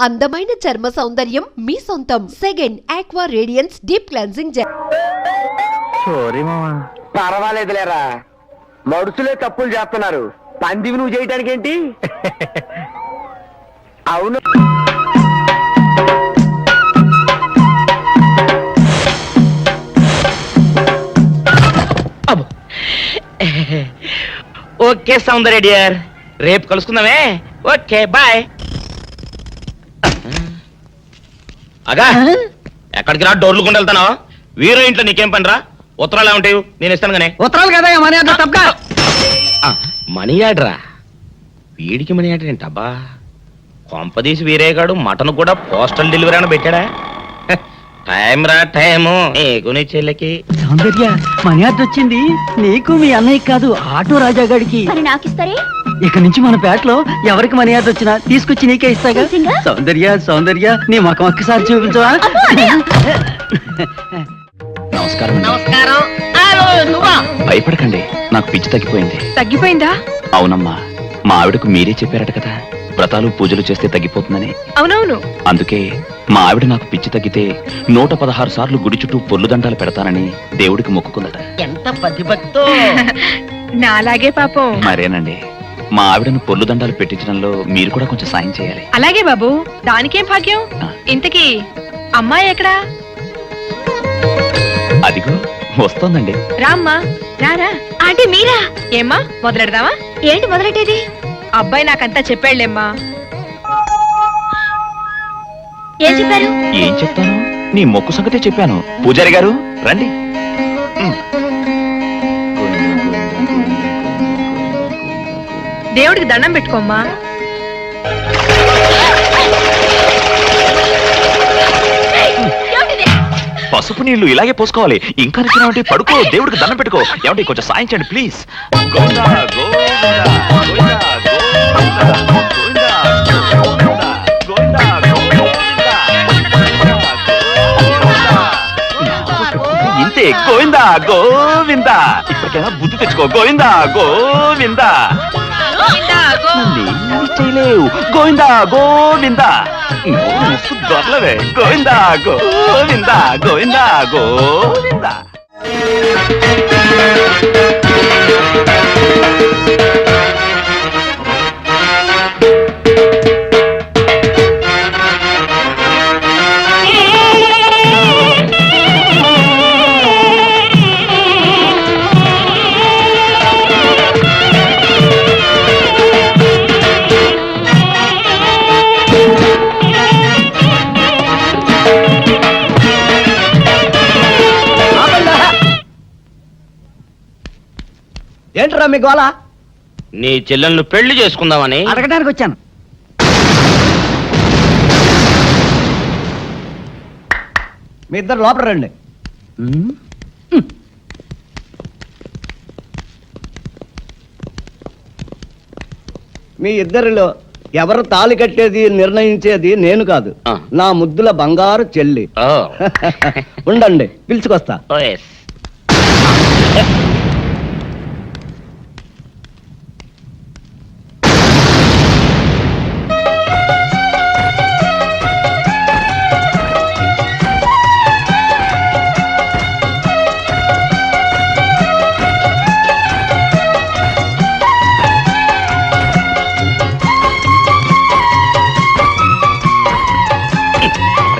అందమైన చర్మ సౌందర్యం మీ సొంతం. Second aqua radiance deep cleansing gel. Sorry మామా. పర్వాలేదులేరా, మడుసులే తప్పులు చేస్తున్నారు, పందివి నువ్వు చేయటానికి ఏంటి? అవును. ఓకే సౌందర్య డియర్, రేపు కలుసుకుందామే. Okay bye. అగా ఎక్కడికి రా, డోర్లు కొండ వెళ్తానా? వీరో ఇంట్లో నీకేం పని రా? ఉత్తరాలు ఉంటాయి, నేను ఇస్తాను కానీ. ఉత్తరాలు కదా మనీ ఆర్డర్ తప్ప. మనీ ఆర్డరా? వీడికి మనీ ఆర్డర్ ఏంటబ్బా? కొంపదీసి వీరేగాడు మటన్ కూడా పోస్టల్ డెలివరీ అని పెట్టాడా? టైం రా టైము నీకు నీ చెల్లెకి. సౌందర్య, మనీ ఆర్డర్ వచ్చింది నీకు మీ అన్నయ్య కాదు, ఆటో రాజా గారికి. ఇక నుంచి మన పేటలో ఎవరికి మనీ ఆర్డర్ వచ్చినా తీసుకొచ్చి నీకే ఇస్తాగా. సౌందర్య సౌందర్య, నీ ముఖం ఒక్కసారి చూపించవా? నమస్కారం. నమస్కారం. భయపడకండి, నాకు పిచ్చి తగ్గిపోయింది. తగ్గిపోయిందా? అవునమ్మా, మా ఆవిడకు మీరే చెప్పారట కదా, వ్రతాలు పూజలు చేస్తే తగ్గిపోతుందని. అవునవును. అందుకే మా ఆవిడ నాకు పిచ్చి తగ్గితే 116 సార్లు గుడి చుట్టూ పొల్లు దండాలు పెడతానని దేవుడికి మొక్కుకుందట. ఎంత పతిభక్తో. నాలాగే పాపం. మరేనండి, మా ఆవిడను పొల్లు దండాలు పెట్టించడంలో మీరు కూడా కొంచెం సాయం చేయాలి. అలాగే బాబు, దానికేం భాగ్యం. ఇంతకీ అమ్మాయి ఎక్కడా? అదిగో వస్తోందండి. రామ్మా, రారా. ఆంటీ మీరా? ఏమ్మా మొదలెడదామా? ఏంటి మొదలెట్టేది? అబ్బాయి నాకంతా చెప్పాడులేమ్మా. ఏం చెప్పారు? ఏం చెప్తాను, నీ మొక్కు సంగతే చెప్పాను. పూజారి గారు రండి. దేవుడికి దండం పెట్టుకోమ్మా. పసుపు నీళ్లు ఇలాగే పోసుకోవాలి. ఇంకా నచ్చినావంటే పడుకో, దేవుడికి దండం పెట్టుకో. ఏమంటే కొంచెం సాయం చేయండి ప్లీజ్. గోవిందా గోవిందా గోవిందా గోవిందా గోవిందా గోవిందా. ఇంతే, గోవిందా గోవిందా. ఇప్పటికైనా బుద్ధి తెచ్చుకో. గోవిందా గోవిందా. నన్నేమీ చేయలేవు. గోవిందా గోవిందా. దొరలవే. గోవిందా గోవిందా గోవిందా గోవిందా. ఏంట్రా మీ గోళ? నీ చెల్లెలను పెళ్లి చేసుకుందామని అడగడానికి వచ్చాను. మీ ఇద్దరు లోపల రండి. మీ ఇద్దరిలో ఎవరు తాళి కట్టేది నిర్ణయించేది నేను కాదు, నా ముద్దుల బంగారు చెల్లి. ఉండండి, పిలుచుకొస్తా.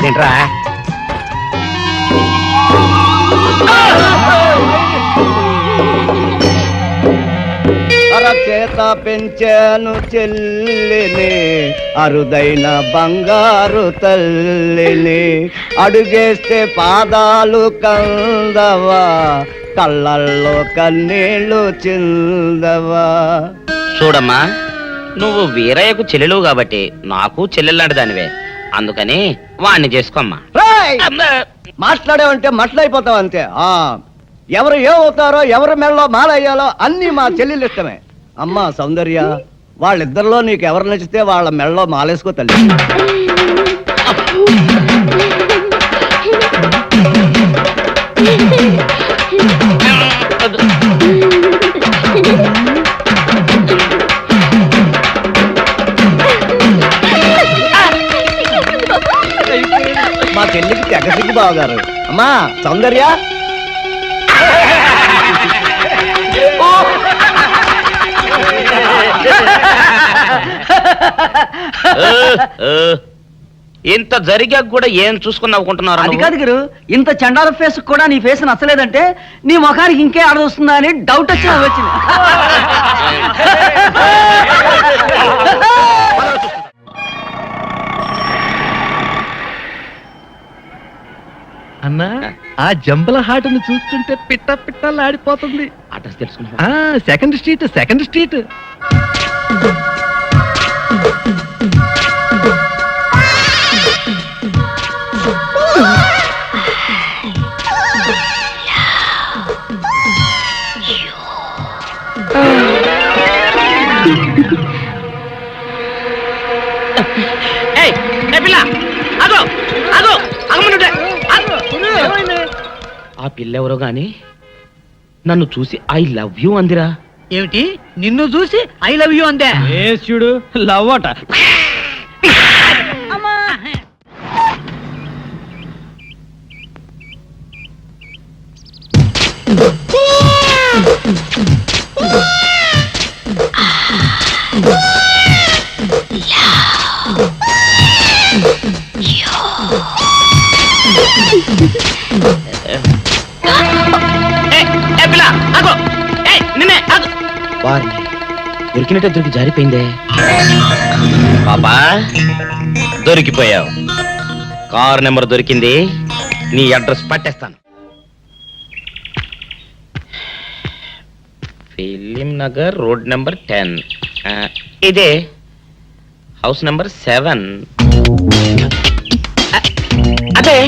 ఏంట్రా? చేత పెంచాను చెల్లిని, అరుదైన బంగారు తల్లిని. అడుగేస్తే పాదాలు కందవా, కళ్ళల్లో కన్నీళ్లు చిందవా. చూడమ్మా, నువ్వు వీరయ్యకు చెల్లెలు కాబట్టి నాకు చెల్లెల్లాంటి దానివే. అందుకని వాణ్ణి చేసుకోమ్మా. మాట్లాడేవంటే మట్లయిపోతావు అంతే. ఎవరు ఏమవుతారో, ఎవరు మెళ్ళలో మాలయ్యాలో అన్ని మా చెల్లెలు ఇష్టమే. అమ్మా సౌందర్య, వాళ్ళిద్దరిలో నీకు ఎవరు నచ్చితే వాళ్ళ మెళ్ళలో మాలేసుకో తల్లి. మా చెల్లికి తెగసిగ్గు బావగారు. అమ్మా సౌందర్య, ఇంత జరిగాక కూడా ఏం చూసుకుని నవ్వుకుంటున్నారు అది కాదు గురు, ఇంత చండాల ఫేస్ కూడా నీ ఫేస్ నచ్చలేదంటే నీ ముఖానికి ఇంకే ఆడదొస్తుందా అని డౌట్ వచ్చి వచ్చింది. అన్నా ఆ జంబల హాటును చూస్తుంటే పిట్ట పిట్టలాడిపోతుంది. అడ్రస్ తెలుసుకున్నా. Second street. ఆ పిల్ల ఎవరో గాని నన్ను చూసి ఐ లవ్ యూ అందిరా. ఏమిటి, నిన్ను చూసి ఐ లవ్ యూ అందే? చూడు లవ్ అట. దొరికినట్టే దొరికి జారిపోయిందే. పాపా దొరికిపోయావు. కార్ నెంబర్ దొరికింది, నీ అడ్రస్ పట్టేస్తాను. Film Nagar road number 10. ఇదే హౌస్ నెంబర్ 7. అదే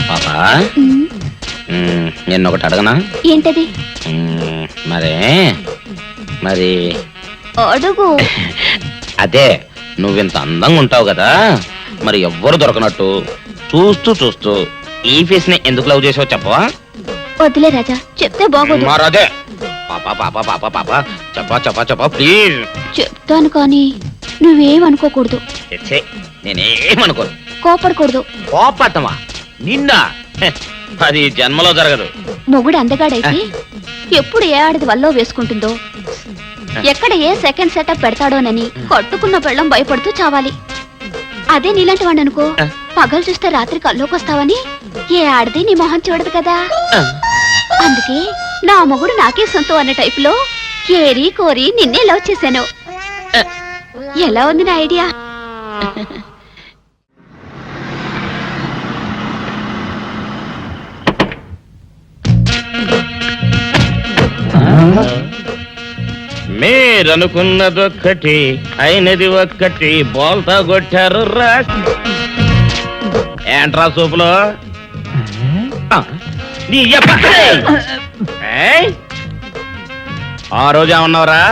పాపా, నేను ఒకటి అడగనా? ఏంటది? మరి అడుగు. అదే నువ్వింత అందంగా ఉంటావు కదా, మరి ఎవ్వరు దొరకనట్టు చూస్తూ ఈ ఫేస్ ని ఎందుకు లవ్ చేసావు చెప్పవా? వద్దులే రాజా, చెప్తే బాగోదు. మరదే పాపా పాపా పాపా పాపా చెప్పా ప్లీజ్. చెప్తాను కానీ నువ్వేమనుకోకూడదు. నేనేమనుకోను. కోపడకూడదు. కోపట్టమా నిన్న? అది జన్మలో జరగదు. మొగుడు అందగాడైతే ఎప్పుడు ఏ ఆడది వల్లో వేసుకుంటుందో, ఎక్కడ ఏ సెకండ్ సెటప్ పెడతాడోనని కట్టుకున్న పెళ్ళం భయపడుతూ చావాలి. అదే నీలాంటి వాడు అనుకో, పగలు చూస్తే రాత్రి కల్లోకొస్తావని ఏ ఆడది నీ మొహం చూడదు కదా. అందుకే నా మొగుడు నాకే సొంతం అన్న టైపులో ఏరి కోరి నిన్నే లవ్ చేశాను. ఎలా ఉంది నా ఐడియా? మీరనుకున్నదొక్కటి అయినది ఒక్కటి, బోల్తా కొట్టారు రా. ఏంట్రా సూపులో నీ ఆ రోజు ఏమన్నావురా?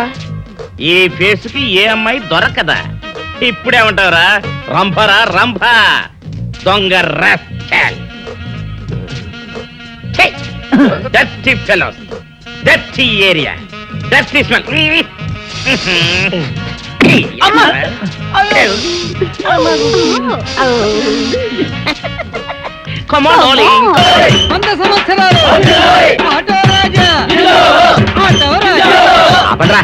ఈ ఫేస్ కి ఏ అమ్మాయి దొరకదా. ఇప్పుడేమంటావురా? రంభరా రంభ, దొంగ rascal. Dirty fellows, dirty area, dirty smell. Come on, darling. 100 సంవత్సరాలు ఆటో రాజా. ఆపండ్రా.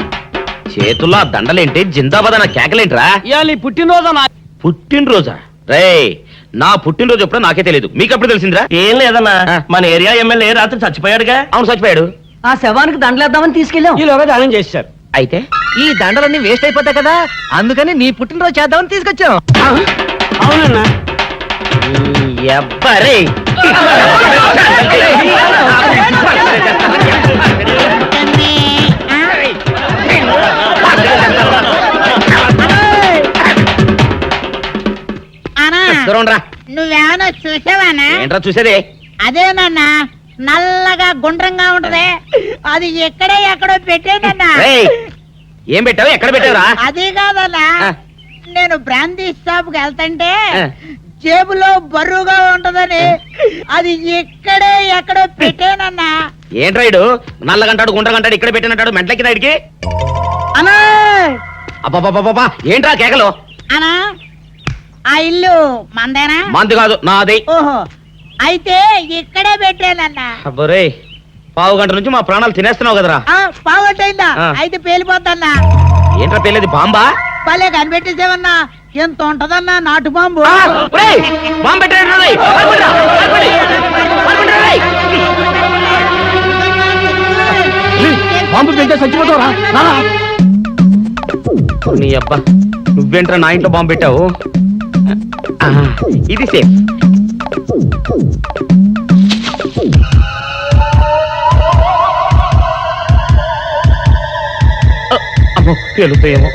చేతుల్లో ఆ దండలేంటి, జిందాబాద్ అన్న కేకలేంట్రా? ఇయాలి పుట్టినరోజా? పుట్టినరోజా? రే, నా పుట్టినరోజు ఎప్పుడో నాకే తెలియదు, మీకెప్పుడు తెలిసిందిరా? ఏం లేదన్నా, మన ఏరియా ఎమ్మెల్యే రాత్రి చచ్చిపోయాడుగా. అవును చచ్చిపోయాడు. ఆ శవానికి దండలేద్దామని తీసుకెళ్ళాం. ఈలోగా దానం చేశారు. అయితే ఈ దండలన్నీ వేస్ట్ అయిపోతాయి కదా, అందుకని నీ పుట్టినరోజు చేద్దామని తీసుకొచ్చాం. అవునన్నా. ఎవ్వరే నువ్వేమన్నా చూసావానా? ఏంట్రా చూసేది? అదేనన్నా, నల్లగా గుండ్రంగా ఉంటది అది ఎక్కడో పెట్టేనన్నా. రేయ్, ఏం పెట్టావు? ఎక్కడ పెట్టావురా? అది కాదన్నా, ఆ. నేను బ్రాందీ షాప్ కి వెళ్తుంటే ఆ. జేబులో బరువుగా ఉంటదని అది ఎక్కడో పెట్టేనన్నా. ఏంట్రాయుడు నల్లగంటాడు గుండ్రగంటాడు ఇక్కడ పెట్టినట్టాడు మెంట్లకి నాయుడికి. అన్నా అబ్బాబాబాబా ఏంట్రా కేకలు? అన్నా, ఆ ఇల్లు మందేనా? మంది కాదు నాది. ఓహో, అయితే ఇక్కడే పెట్టానన్నా. అబ్బోరే, పావు గంట నుంచి మా ప్రాణాలు తినేస్తున్నావు కదరా. పావట్టయిందా? ఆ. అయితే పేలిపోద్దన్నా. ఏంట్రా పెళ్ళేది బాంబా? భలే కనిపెట్టేసేవన్నా, ఎంత ఉంటదన్నా నాటు బాంబు. బాంబు పెట్టాడు. బాంబు తింటే చచ్చిపోతావురా. నీ అబ్బా, నువ్వేంట్రా నా ఇంట్లో బాంబు పెట్టావు? ఆ, ఇది సేఫ్. అమ్మో, పేలుతాయేమో.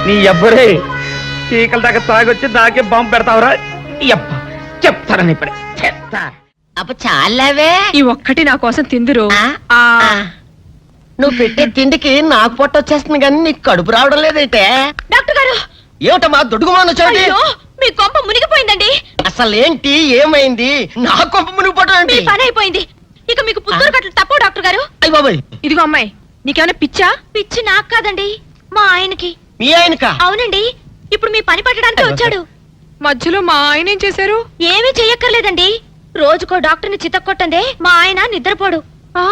నీ అబ్బరే, చీకల దాకా తాగొచ్చి నాకే బాంబు పెడతావురా? ఈ అబ్బ చెప్తారని ఇప్పుడే చెప్తా. అప్పుడు చాలావే. ఈ ఒక్కటి నా కోసం తిందురు. ఆ, నువ్వు పెట్టే తిండికి నాకు పొట్ట వచ్చేస్తుంది కానీ నీకు కడుపు రావడం లేదైతే. డాక్టర్ గారు, ఏమిటమ్మా దుడుగుమాను చోటి? అయ్యో, మీ కొంప మునిగిపోయిందండి. అసలు ఏంటి, ఏమైంది? నా కొంప మునిగిపోవడం మీ ఏంటి? పని అయిపోయింది. ఇక మీకు పుత్తూరు కట్టలు తప్పవు డాక్టర్ గారు. అయ్య బాబాయ్, ఇదిగో అమ్మాయి, నీకేమైనా పిచ్చా? పిచ్చి నాకు కాదండి, మా ఆయనకి. మీ ఆయనకా? అవునండి, ఇప్పుడు మీ పని పట్టడానికి వచ్చాడు. మధ్యలో మా ఆయన ఏం చేశారు? ఏమీ చెయ్యక్కర్లేదండి, రోజుకో డాక్టర్ని చితక్కొట్టందే మా ఆయన నిద్రపోడు. ఆ,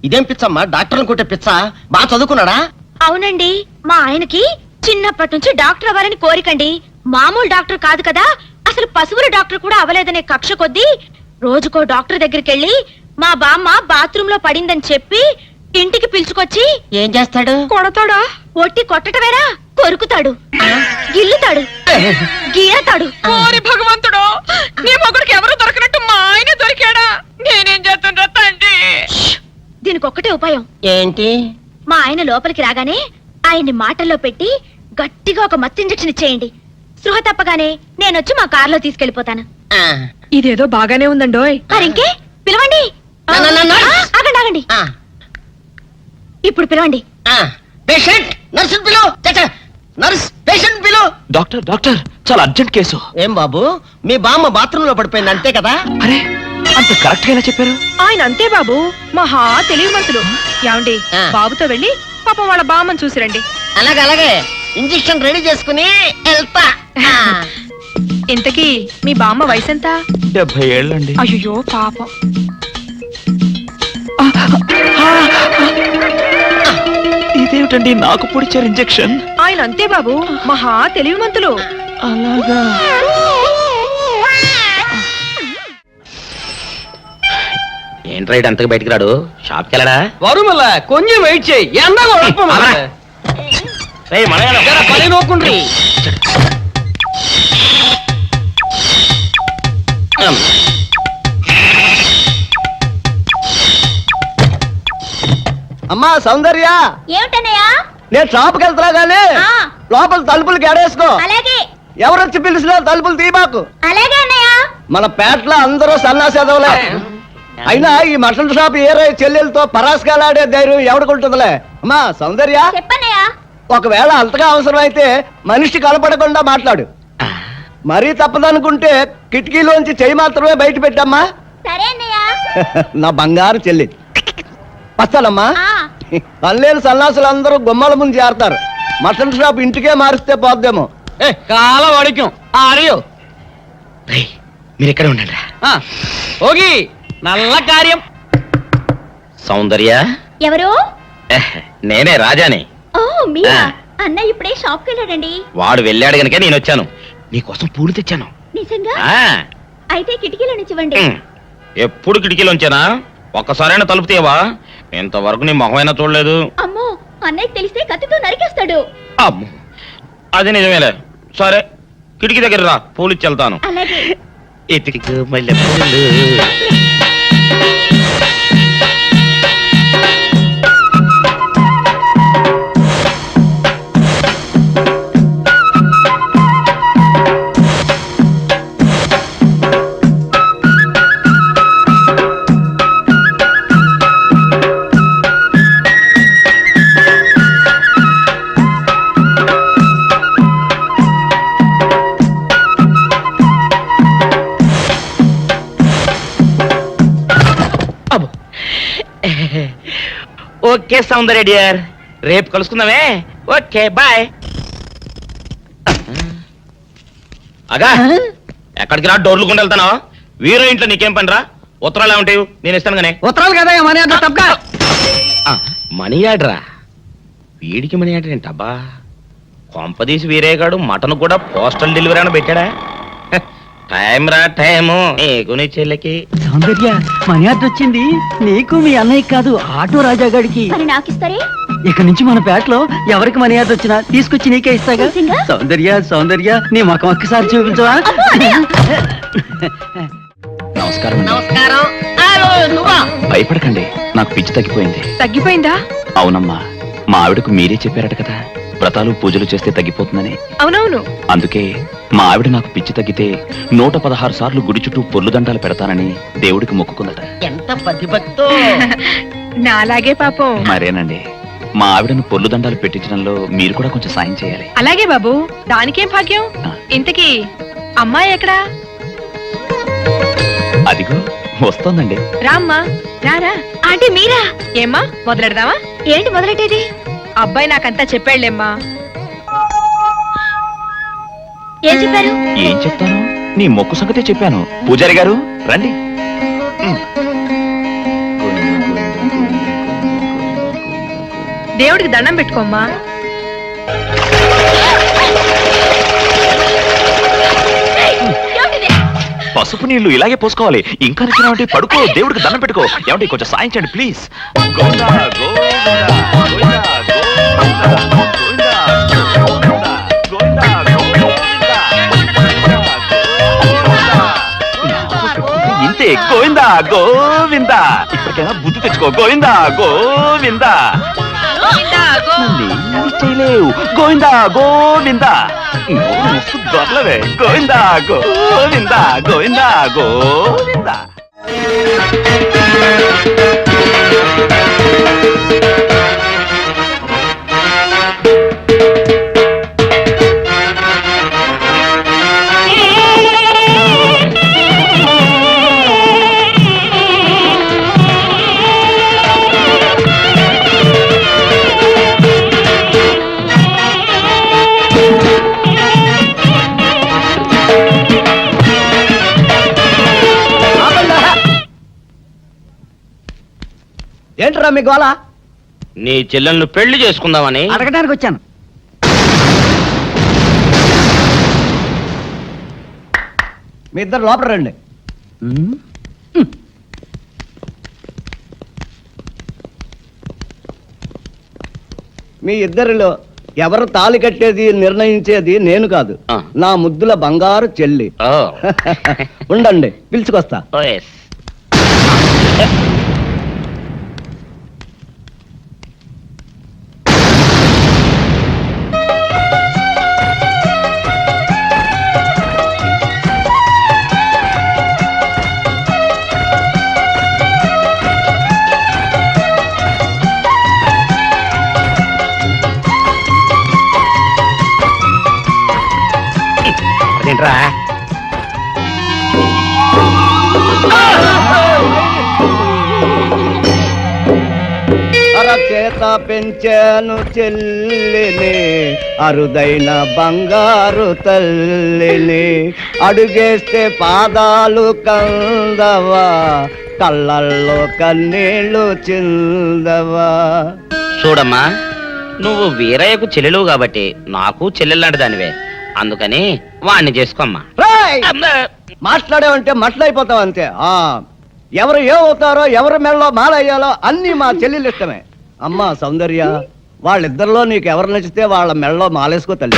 ఇదేం పిచ్చమ్మా, డాక్టర్ని కొట్టే పిచ్చ? బాగా చదువుకున్నాడా? అవునండి, మా ఆయనకి చిన్నప్పటి నుంచి డాక్టర్ అవ్వాలని కోరికండి. మామూలు డాక్టర్ కాదు కదా, అసలు పశువుల డాక్టర్ కూడా అవ్వలేదనే కక్ష కొద్దీ రోజుకో డాక్టర్ దగ్గరికి వెళ్ళి మా బామ్మ బాత్రూమ్ లో పడిందని చెప్పి ఇంటికి పిలుచుకొచ్చి ఏం చేస్తాడు? కొడతాడా? ఒట్టి కొట్టటమేరా, కొరుకుతాడు, గిల్లుతాడు, గీరతాడు. ఓరి భగవంతుడు, నీ మొగుడికి ఎవరు దొరకనట్టు మా ఆయన దొరికాడా? నేనేం చేస్తుండ్రా తండ్రి? దీనికి ఒక్కటే ఉపాయం. ఏంటి? మా ఆయన లోపలికి రాగానే ఆయన్ని మాటల్లో పెట్టి గట్టిగా ఒక మత్తు ఇంజెక్షన్ ఇచ్చేయండి. స్పృహ తప్పగానే నేనొచ్చి మా కారులో తీసుకెళ్లిపోతాను. ఆ, ఇదేదో బాగానే ఉందండోయ్. మరింకే పిలవండి. ఆగండి ఆగండి, ఆ, ఇప్పుడు పిలవండి. ఆ. పేషెంట్, నర్సు పిలు. నర్స్, పేషెంట్ పిలు. డాక్టర్ డాక్టర్, చాలా అర్జెంట్ కేసు. ఏం బాబు, మీ బామ్మ బాత్రూమ్ లో పడిపోయింది అంతే కదా? అరే, అంత కరెక్ట్ గా ఎలా చెప్పారు? ఆయన అంతే బాబు, మహా తెలివి మనసులు. ఏమండి, ఆ. బాబుతో వెళ్ళి పాపం వాళ్ళ బామ్మని చూసిరండి. అలాగే ఇంజెక్షన్ రెడీ చేసుకుని వెళ్తా. ఆ. ఇంతకీ మీ బామ్మ వయసు ఎంత? 70 ఏళ్ళండి. అయ్యో పాపం. ఇదేమిటండి నాకు పొడిచారు ఇంజెక్షన్? ఆయన అంతే బాబు, మహా తెలివిమంతులు. అలాగా. ఏంట్రా అంతకు బయటికి రాడు? షాప్కి వెళ్ళడా? వరుమల కొంచెం వెయిట్ చేయి, ఎండ అవరా. రేయ్, మనగాడు. పని నోకుండ్రి. అమ్మా సౌందర్య, ఏమిటన్నయ్యా? నేను షాప్కి వెళ్తున్నా గానీ ఆ. లోపల తలుపులు గడేసుకో. అలాగే ఎవరొచ్చి పిలిచినా తలుపులు తీయబాకు. అలాగే అన్నయ్య. మన పేటలో అందరూ సన్నాసేదవులే. అయినా ఈ మటన్ షాప్ ఏరే చెల్లెలతో పరాస్కాలాడే ధైర్యం ఎవడుకుంటుందిలే. అమ్మా సౌందర్య, చెప్పన్నయ్యా. ఒకవేళ అంతగా అవసరం అయితే మనిషి కనపడకుండా మాట్లాడు. మరీ తప్పదనుకుంటే కిటికీలోంచి చెయ్యి మాత్రమే బయట పెట్టమ్మా. సరే అన్నయ్య. నా బంగారు చెల్లి. వస్తానమ్మా. పల్లెలు సన్నాసులు అందరూ గుమ్మల ముందు చేరతారు. మటన్ షాప్ ఇంటికే మారిస్తే పోద్దేమో. కాల వడికం ఆడియో. రేయ్, మీరు ఇక్కడే ఉండండి. ఓగి నల్ల కార్యం. సౌందర్య, ఎవరు? నేనే రాజాని. ఓ మీరా? ఆ. అన్నయ్య ఇప్పుడే షాప్కి వెళ్ళాడండి. వాడు వెళ్ళాడు గనుక నేను వచ్చాను. నీకోసం పూలు తెచ్చాను. నిజంగా? ఆ, అయితే కిటికీలో నుంచి ఇవ్వండి. ఎప్పుడు కిటికీలోంచేనా? ఒక్కసారైనా తలుపు తీయవా? ఇంతవరకు నీ మొహమైనా చూడలేదు. అమ్మో, అన్నయ్య తెలిస్తే కత్తితో నరికేస్తాడు. అమ్మో, అది నిజమేలే. సరే, కిటికీ దగ్గర రా, పూలు ఇచ్చి వెళ్తాను. అలాగే. ఎతికి మల్లె పూలు. ఓకే సౌందర్య డియర్, రేపు కలుసుకుందామే. Okay bye. అగా ఎక్కడికి రా, డోర్లు గుండా వెళ్తాను. వీరో ఇంట్లో నీకేం పని రా? ఉత్తరాలు ఏమంటావు? నేను ఇస్తాను కానీ. ఉత్తరాలు కదా మనీ ఆర్డర్ తప్ప. మనీ ఆర్డరా? వీడికి మనీ ఆర్డర్ ఏంటబ్బా? కొంపదీసి వీరేగాడు మటన్ కూడా పోస్టల్ డెలివరీ అని పెట్టాడా? టైం రా టైము నీకు నీ చెల్లెకి. సౌందర్య మనీ ఆర్డర్ వచ్చింది నీకు మీ అన్నయ్య కాదు, ఆటో రాజా గారికి. మరి నాకిస్తారే? ఇక నుంచి మన పేటలో ఎవరికి మనీ ఆర్డర్ వచ్చినా తీసుకొచ్చి నీకే ఇస్తాగా. నిజంగా? సౌందర్య సౌందర్య నీ ముఖం ఒక్కసారి చూపించవా? నమస్కారం అండి. నమస్కారం. భయపడకండి, నాకు పిచ్చి తగ్గిపోయింది. తగ్గిపోయిందా? అవునమ్మా, మా ఆవిడకు మీరే చెప్పారట కదా, వ్రతాలు పూజలు చేస్తే తగ్గిపోతుందని. అవునవును. అందుకే మా ఆవిడ నాకు పిచ్చి తగ్గితే 116 సార్లు గుడి చుట్టూ పొర్లు దండాలు పెడతానని దేవుడికి మొక్కుకుందట. ఎంత పతిభక్తో. నాలాగే పాపం. మరేనండి, మా ఆవిడను పొర్లు దండాలు పెట్టించడంలో మీరు కూడా కొంచెం సాయం చేయాలి. అలాగే బాబు, దానికేం భాగ్యం. ఇంతకీ అమ్మాయి ఎక్కడా? అదిగో వస్తోందండి. రామ్మా, రారా. ఆంటీ మీరా? ఏమ్మా, మొదలెడదామా? ఏంటి మొదలెట్టేది? అబ్బాయి నాకంతా చెప్పాడులేమ్మా. ఏం చెప్పారు? ఏం చెప్తాను, నీ మొక్కు సంగతే చెప్పాను. పూజారి గారు రండి. దేవుడికి దండం పెట్టుకోమ్మా. పసుపు నీళ్లు ఇలాగే పోసుకోవాలి. ఇంకా నచ్చినావంటే పడుకో, దేవుడికి దండం పెట్టుకో. ఏమంటే కొంచెం సాయం చేయండి ప్లీజ్. గోవిందా గోవిందా గోవిందా గోవిందా గోవిందా గోవిందా. ఇంతే, గోవిందా గోవిందా. ఇప్పటికైనా బుద్ధి తెచ్చుకో. గోవిందా గోవిందా. నన్నేమీ చేయలేవు. గోవిందా గోవిందా. దొరలవే. గోవిందా గోవిందా గోవిందా గోవిందా. ఏంట్రా మీ గోళ? నీ చెల్లెలను పెళ్లి చేసుకుందామని అడగడానికి వచ్చాను. మీ ఇద్దరు లోపల రండి. మీ ఇద్దరిలో ఎవరు తాళి కట్టేది నిర్ణయించేది నేను కాదు, నా ముద్దుల బంగారు చెల్లి. ఉండండి, పిలుచుకొస్తా. ఏంట్రా? అరచేత పెంచాను చెల్లిని, అరుదైన బంగారు తల్లిని. అడుగేస్తే పాదాలు కందవా, కళ్ళల్లో కన్నీళ్లు చిందవా. చూడమ్మా, నువ్వు వీరయ్యకు చెల్లెలు కాబట్టి నాకు చెల్లెల్లాంటి దానివే. అందుకని వాణ్ణి చేసుకోమ్మా. మాట్లాడేవంటే మట్లయిపోతావు అంతే. ఎవరు ఏమవుతారో, ఎవరి మెళ్ళలో మాలయ్యాలో అన్ని మా చెల్లెలు ఇష్టమే. అమ్మా సౌందర్య, వాళ్ళిద్దరిలో నీకు ఎవరు నచ్చితే వాళ్ళ మెళ్ళలో మాలేసుకో తల్లి.